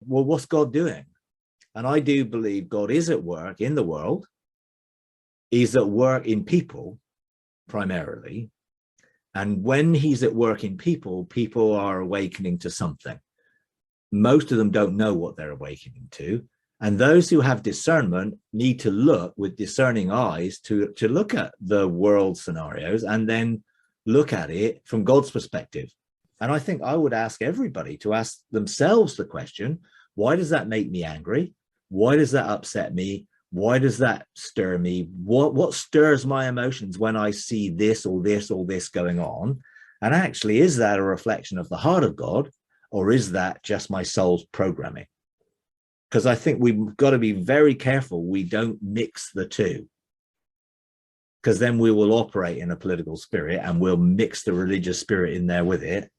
well, what's God doing? And I do believe God is at work in the world. He's at work in people primarily. And when he's at work in people, people are awakening to something. Most of them don't know what they're awakening to. And those who have discernment need to look with discerning eyes to look at the world scenarios and then look at it from God's perspective. And I think I would ask everybody to ask themselves the question, why does that make me angry? Why does that upset me? Why does that stir me? What stirs my emotions when I see this or this or this going on? And actually, is that a reflection of the heart of God, or is that just my soul's programming? Because I think we've got to be very careful we don't mix the two, because then we will operate in a political spirit and we'll mix the religious spirit in there with it,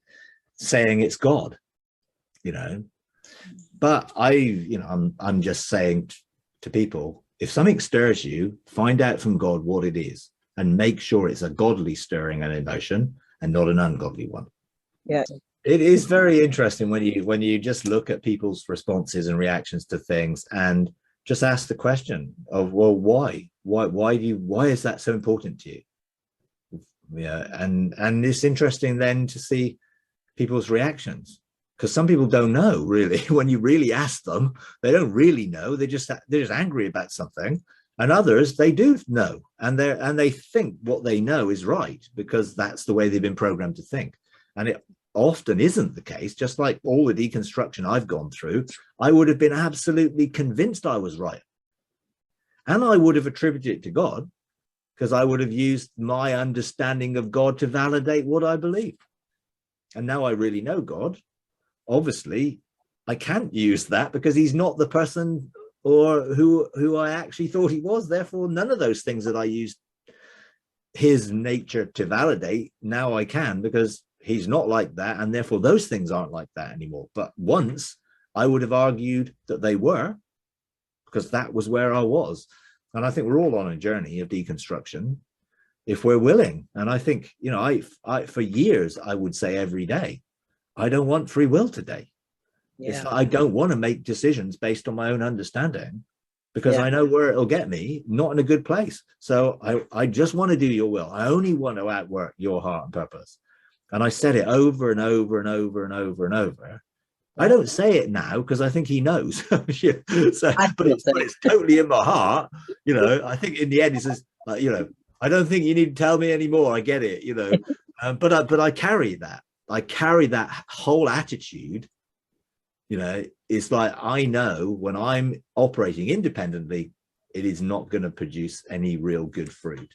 saying it's God, you know. But I'm just saying to people, if something stirs you, find out from God what it is and make sure it's a godly stirring and emotion and not an ungodly one. Yeah. It is very interesting when you just look at people's responses and reactions to things and just ask the question of, well, why is that so important to you? Yeah. And it's interesting then to see people's reactions, because some people don't know really. When you really ask them, they don't really know. They're just angry about something. And others, they do know, and they think what they know is right because that's the way they've been programmed to think. And it often isn't the case. Just like all the deconstruction I've gone through, I would have been absolutely convinced I was right, and I would have attributed it to God, because I would have used my understanding of God to validate what I believe. And now I really know God. Obviously, I can't use that because he's not the person or who I actually thought he was. Therefore, none of those things that I used his nature to validate, now I can, because he's not like that. And therefore, those things aren't like that anymore. But once I would have argued that they were, because that was where I was. And I think we're all on a journey of deconstruction if we're willing. And I think, you know, I for years, I would say every day, I don't want free will today. Yeah. I don't want to make decisions based on my own understanding, because I know where it'll get me, not in a good place. So I just want to do your will. I only want to outwork your heart and purpose. And I said it over and over and over and over and over. I don't say it now because I think he knows. But it's totally in my heart. You know, I think in the end he says, you know, I don't think you need to tell me anymore. I get it, you know, but I carry that. I carry that whole attitude. You know, it's like, I know when I'm operating independently, it is not going to produce any real good fruit.